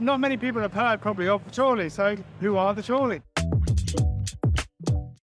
Not many people have heard probably of Chorley, so who are the Chorley?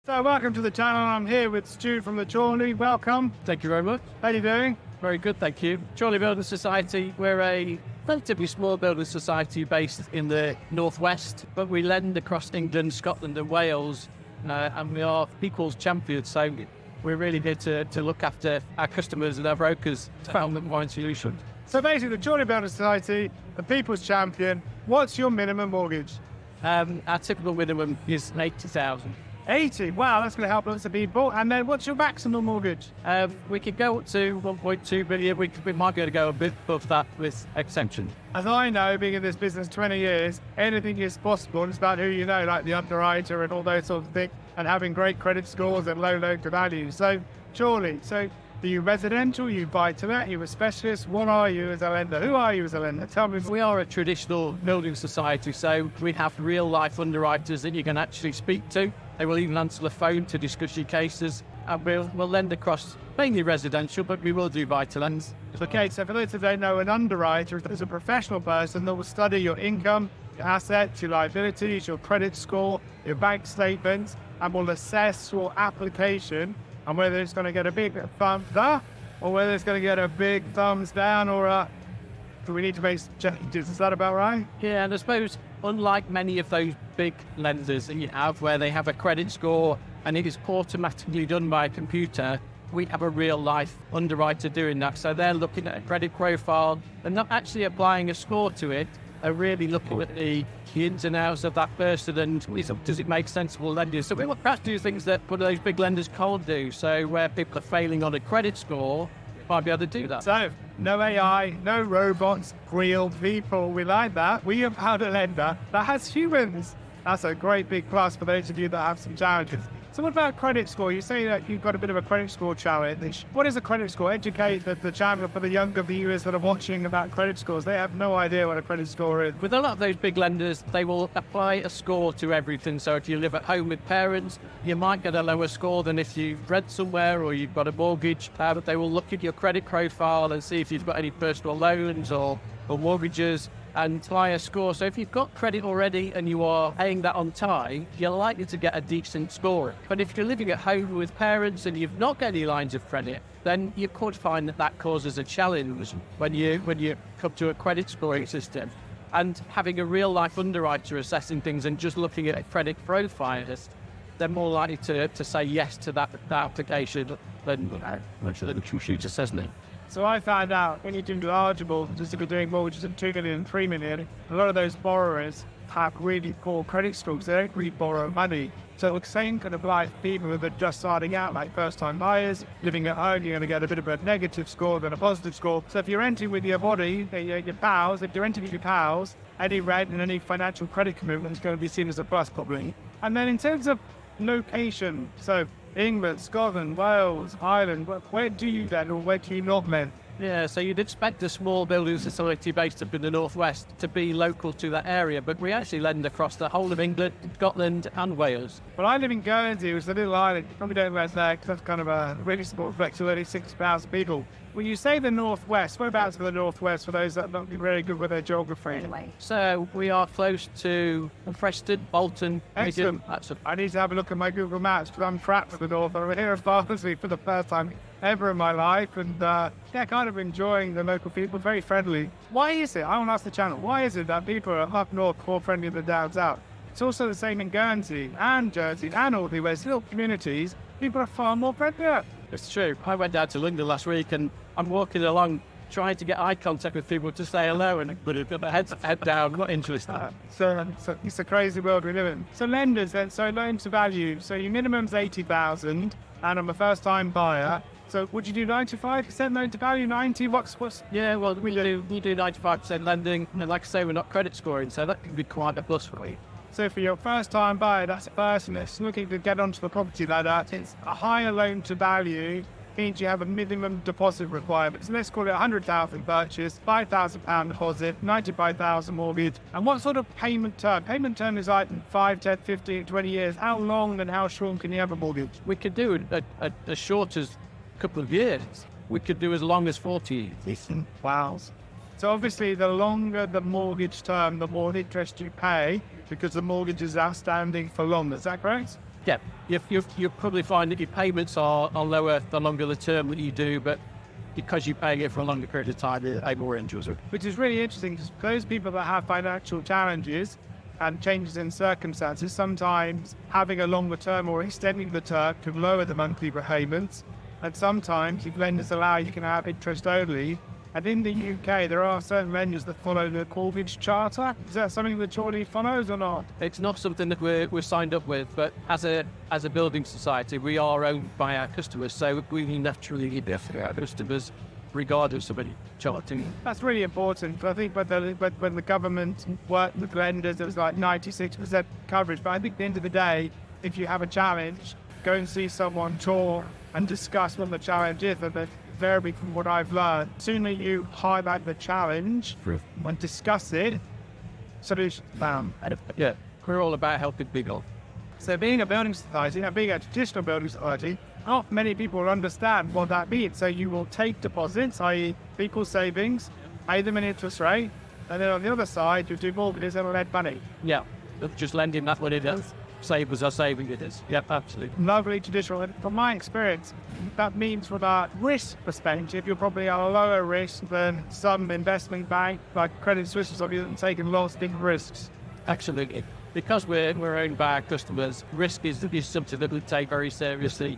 So welcome to the channel. I'm here with Stu from the Chorley. Welcome. Thank you very much. How are you doing? Very good, thank you. Chorley Building Society, we're a relatively small building society based in the northwest, but we lend across England, Scotland and Wales, and we are equals champions, so we're really here to look after our customers and our brokers to find them find solutions. So basically, the Chorley Building Society, the people's champion. What's your minimum mortgage? Our typical minimum is 80,000. 80. Wow, that's going to help lots of people. And then what's your maximum mortgage? We could go up to 1.2 billion. We might be able to go a bit above that with exemption. As I know, being in this business 20 years, anything is possible. It's about who you know, like the Underwriter and all those sorts of things, and having great credit scores and low loan to value. So, Chorley, are you residential, you buy to let, you a specialist? What are you as a lender? Who are you as a lender? Tell me. We are a traditional building society, so we have real life underwriters that you can actually speak to. They will even answer the phone to discuss your cases, and we'll lend across mainly residential, but we will do buy to lends. Okay, so for those that don't know, an underwriter is a professional person that will study your income, your assets, your liabilities, your credit score, your bank statements, and will assess your application and whether it's going to get a big thumbs up or whether it's going to get a big thumbs down or do we need to make changes? Is that about right? Yeah, and I suppose unlike many of those big lenders that you have where they have a credit score and it is automatically done by a computer, we have a real life underwriter doing that. So they're looking at a credit profile and not actually applying a score to it. They're really looking at the ins and outs of that person and does it make sensible lending. So we will perhaps do things that one of those big lenders can't do. So where people are failing on a credit score, might be able to do that. So no AI, no robots, real people. We like that. We have had a lender that has humans. That's a great big plus for those of you that have some challenges. So what about credit score? You say that you've got a bit of a credit score challenge. What is a credit score? Educate the channel for the younger viewers that are watching about credit scores. They have no idea what a credit score is. With a lot of those big lenders, they will apply a score to everything. So if you live at home with parents, you might get a lower score than if you've read somewhere or you've got a mortgage. But they will look at your credit profile and see if you've got any personal loans or mortgages and apply a score. So if you've got credit already and you are paying that on time, you're likely to get a decent score. But if you're living at home with parents and you've not got any lines of credit, then you could find that causes a challenge when you come to a credit scoring system. And having a real life underwriter assessing things and just looking at a credit profiles, they're more likely to say yes to that application than the computer says no. So I found out when you do largeable, just if you're doing mortgages of 2 million, 3 million, a lot of those borrowers have really poor credit scores. They don't really borrow money. So the same can apply to people that are just starting out, like first-time buyers, living at home. You're going to get a bit of a negative score than a positive score. So if you're renting with your body, your pals, if you're renting with your pals, any rent and any financial credit commitment is going to be seen as a plus probably. And then in terms of location, so England, Scotland, Wales, Ireland, where do you then or where do you not lend? Yeah, so you'd expect a small building society based up in the northwest to be local to that area, but we actually lend across the whole of England, Scotland and Wales. Well, I live in Guernsey, which is a little island. You probably don't know where it's there because that's kind of a really small flex to 36,000 people. When you say the northwest, whereabouts for the northwest for those that don't be very good with their geography? So we are close to Preston, Bolton. Excellent. I need to have a look at my Google Maps because I'm trapped for the north. I'm here at Barnsley for the first time ever in my life and kind of enjoying the local people, very friendly. Why is it, I want to ask the channel, why is it that people are up north more friendly than down south? It's also the same in Guernsey and Jersey and all the West little communities. People are far more friendlier. It's true. I went down to London last week and I'm walking along trying to get eye contact with people to say hello and put their head down, not interested. So it's a crazy world we live in. So lenders then, so loan to value. So your minimum's 80,000 and I'm a first time buyer. So would you do 95% loan to value, 90? What's? Yeah, well, we do 95% lending, and like I say, we're not credit scoring, so that can be quite a plus for you. So for your first time buyer, that's a person that's looking to get onto the property ladder. It's a higher loan to value, means you have a minimum deposit requirement. So let's call it 100,000 purchase, £5,000 deposit, 95,000 mortgage. And what sort of payment term? Payment term is like 5, 10, 15, 20 years. How long and how short can you have a mortgage? We could do it as short as couple of years. We could do as long as 40 years. Wow. So obviously, the longer the mortgage term, the more interest you pay because the mortgage is outstanding for longer. Is that correct? Yeah, you'll probably find that your payments are lower the longer the term that you do, but because you're paying it for a longer period of time, you pay more interest. Which is really interesting because those people that have financial challenges and changes in circumstances, sometimes having a longer term or extending the term can lower the monthly repayments. And sometimes if lenders allow, you can have interest only. And in the UK, there are certain lenders that follow the mortgage charter. Is that something that Chorley follows or not? It's not something that we're signed up with, but as a building society, we are owned by our customers, so we naturally need our customers, regardless of any charting. That's really important. I think when the government worked with lenders, it was like 96% coverage. But I think at the end of the day, if you have a challenge, go and see someone, talk and discuss what the challenge is. And vary from what I've learned. Sooner you highlight the challenge and discuss it, solutions found. Yeah, we're all about helping people. So being a building society, being a traditional building society, not many people understand what that means. So you will take deposits, i.e. people's savings, pay them an interest rate, and then on the other side, you do mortgages and lend money. Yeah, just lending that money that savers are saving it is. Yep, absolutely. Lovely traditional. And from my experience, that means from a risk perspective, you're probably at a lower risk than some investment bank like Credit Suisse or something that's taken lots of big risks. Absolutely. Because we're owned by our customers, risk is something that we take very seriously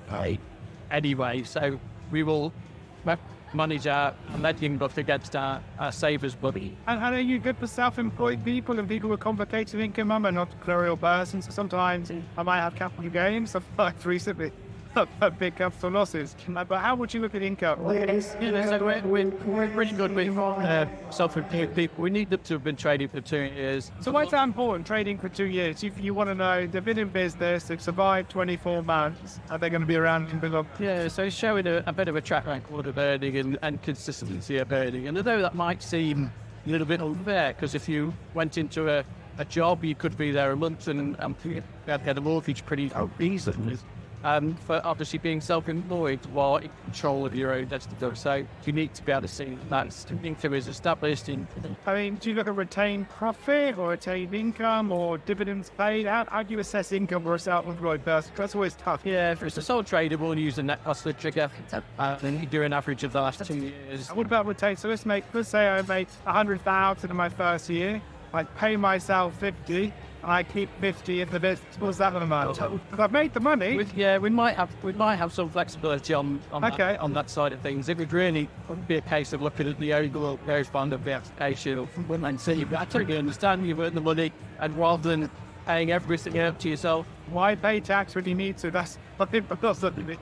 anyway. So we will manage our lending book against our savers money. And are you good for self-employed people and people with complicated income? I'm an entrepreneurial person, so sometimes I might have capital gains. Like recently, big capital losses. But how would you look at income? So we're pretty good with self-employed people. We need them to have been trading for 2 years. So why is that important, trading for 2 years? If you want to know, they've been in business, they've survived 24 months, are they going to be around in below? Yeah, so showing a bit of a track record of earning and consistency of earning. And although that might seem a little bit unfair, because if you went into a job, you could be there a month and get a mortgage pretty easily. For obviously being self-employed while in control of your own destiny. So you need to be able to see that income is established in. I mean, do you look at retained profit or retained income or dividends paid? How do you assess income for a self-employed person? That's always tough. Yeah, if it's a sole trader, we'll use the net cost of the trigger. Then you do an average of the last 2 years. What about retained? So let's say I made 100,000 in my first year. I pay myself 50. I keep 50 in the business. What's that amount? I've made the money. We might have some flexibility on that side of things. It would really be a case of looking at the overall fund of the application and see. But I totally understand you've earned the money, and rather than paying everything out to yourself, why pay tax when you need to? That's something.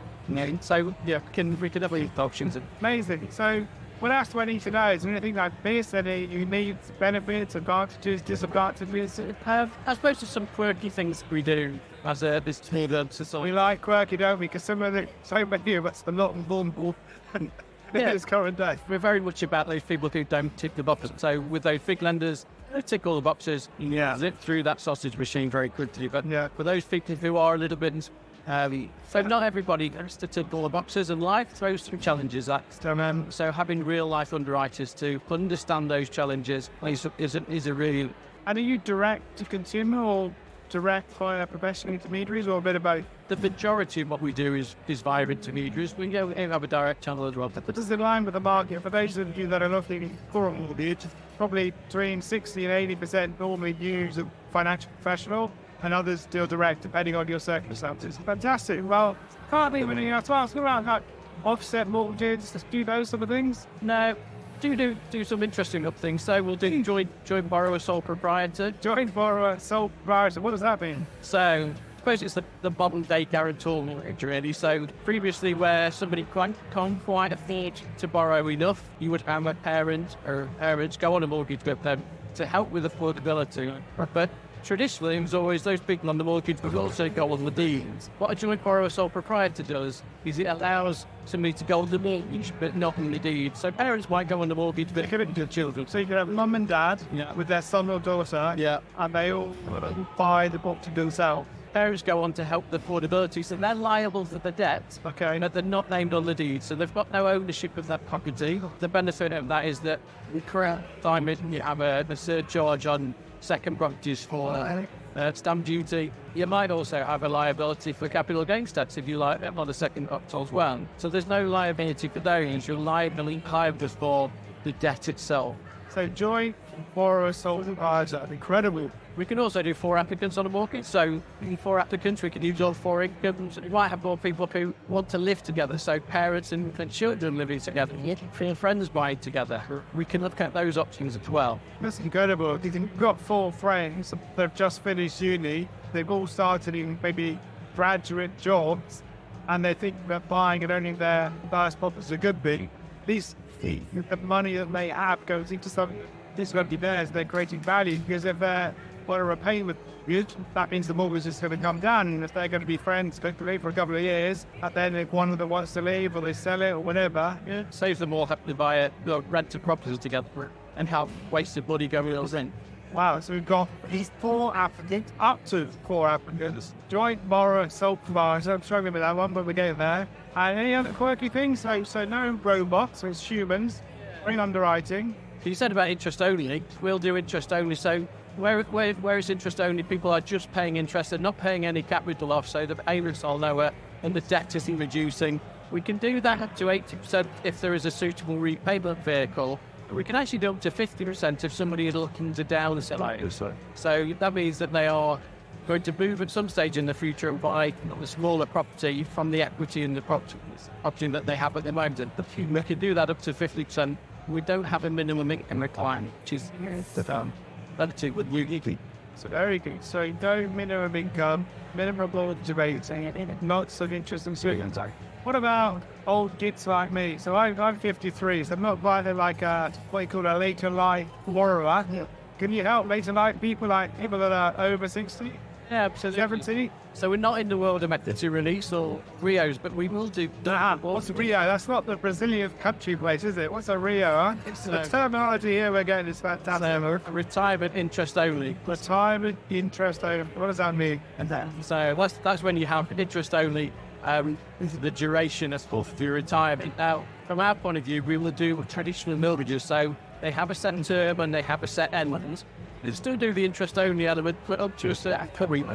So yeah, we can definitely have options. Amazing. So what else do I need to know? Is there anything like this? Any unique benefits, advantages, disadvantages? I suppose there's some quirky things we do as this building society. We like quirky, don't we? Because so many of us are not vulnerable in this current day. We're very much about those people who don't tick the boxes. So with those big lenders, they tick all the boxes. Yeah. Zip through that sausage machine very quickly. But for those people who are a little bit so not everybody has to tick all the boxes, and life throws some challenges at. So having real life underwriters to understand those challenges is a really. And are you direct to consumer or direct via professional intermediaries, or a bit of both? The majority of what we do is via intermediaries. We have a direct channel as well. But this is in line with the market. For those of you that are looking for a mortgage, probably between 60 and 80% normally use a financial professional, and others deal direct depending on your circumstances. Fantastic. Well, can't leave anything else to ask around like offset mortgages, just do those sort of things. No, do some interesting things. So we'll do joint borrower, sole proprietor. Joint borrower, sole proprietor. What does that mean? So I suppose it's the modern day guarantor mortgage really. So previously where somebody can't quite afford to borrow enough, you would have a parent or parents go on a mortgage with them to help with affordability. But traditionally, it was always those people on the mortgage would also go on the deeds. What a joint borrower sole proprietor does is it allows somebody to go on the mortgage, but not on the deed. So parents might go on the mortgage, but give it to their children. So you can have mum and dad with their son or daughter, and they all buy the book to themselves. parents go on to help the affordability, so they're liable for the debt. Okay. But they're not named on the deed, so they've got no ownership of that property. The benefit of that is that the correct time you have a surcharge on second properties for stamp duty. You might also have a liability for capital gains tax if you like on the second property as well. So there's no liability for those. You're liable for the debt itself. So joint borrower sole proprietor, incredible. We can also do 4 applicants on a mortgage. So 4 applicants, we can use all 4 incomes. We might have more people who want to live together. So parents and children living together, friends buying together. We can look at those options as well. That's incredible. You've got 4 friends, they've just finished uni, they've all started in maybe graduate jobs, and they think that buying and owning their first property is a good thing. The money that they have goes into something this is going to be theirs. They're creating value, because if they're want to repay with good, that means the mortgage is going to come down. And if they're going to be friends hopefully for a couple of years, and then if one of them wants to leave or they sell it or whatever, saves them all having to buy rent a property together and have wasted money going on rent. Wow, so we've got these 4 applicants, up to 4 applicants. Joint borrower, sole proprietor. I'm struggling with that one, but we're getting there. And any other quirky things? So no robots, so it's humans. In underwriting. You said about interest only. We'll do interest only. So where it's interest only, people are just paying interest and not paying any capital off, so the payments are lower and the debt isn't reducing. We can do that up to 80% if there is a suitable repayment vehicle. We can actually do up to 50% if somebody is looking to downsize. So that means that they are going to move at some stage in the future and buy a smaller property from the equity in the property that they have at the moment. We can do that up to 50%. We don't have a minimum income requirement, which is relative with uniquely. So very good. So no minimum income, minimum mortgage rate, lots of interest and students. What about old kids like me? So I'm 53, so I'm not quite like what you call a later life borrower. Can you help later life people that are over 60? Yeah, absolutely. 70? So we're not in the world of equity release or Rios, but we will do. What's a Rio? That's not the Brazilian country place, is it? What's a Rio, huh? The terminology here we're getting is fantastic. Retirement interest only. Retirement interest only. What does that mean? So that's when you have interest only. The duration is for your retirement. Now, from our point of view, we will do traditional mortgages. So they have a set term and they have a set end. They still do the interest only element, but up to a certain point.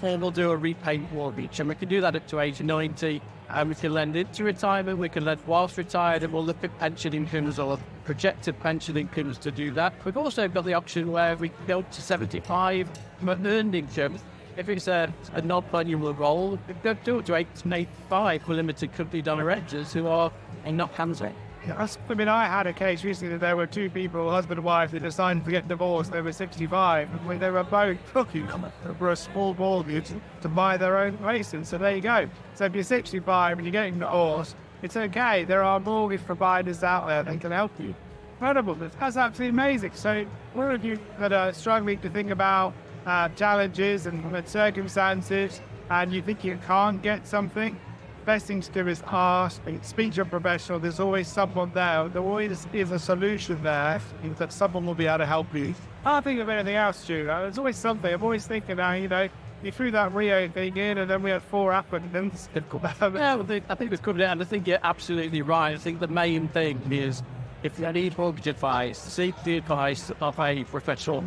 We'll do a repayment mortgage, and we can do that up to age 90. We can lend into retirement, we can lend whilst retired, and we'll look at pension incomes or projected pension incomes to do that. We've also got the option where we can go to 75 for earned income. If it's a non-manual role, we can do it to 85 for limited company directors who are not hands-on. I mean, I had a case recently that there were 2 people, husband and wife, that decided to get divorced. They were 65, and they were both looking for a small mortgage to buy their own place. And so there you go. So if you're 65 and you're getting divorced, it's okay. There are mortgage providers out there that can help you. Incredible. That's absolutely amazing. So all of you that are struggling to think about challenges and circumstances, and you think you can't get something, best thing to do is ask, speak to a professional. There's always someone there. There always is a solution there that someone will be able to help you. I can't think of anything else, Stu. There's always something. I'm always thinking now, you threw that Rio thing in and then we had 4 applicants. Yeah, I think we've covered it, and I think you're absolutely right. I think the main thing is, if you need mortgage advice, seek the advice of a professional.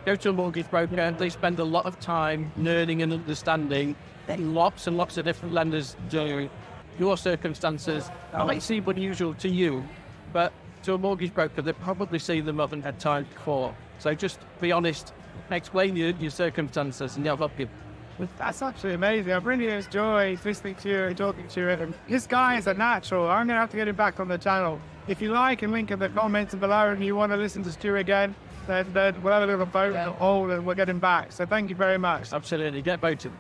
Go to a mortgage broker. They spend a lot of time learning and understanding. Lots and lots of different lenders do. Your circumstances might seem unusual to you, but to a mortgage broker, they probably see them haven't had time before. So just be honest, explain your circumstances, and they'll help you. That's absolutely amazing. I really enjoy listening to you and talking to you. This guy is a natural. I'm going to have to get him back on the channel. If you like and link in the comments below and you want to listen to Stu again, then we'll have a little vote and we'll get him back. So thank you very much. Absolutely. Get voted.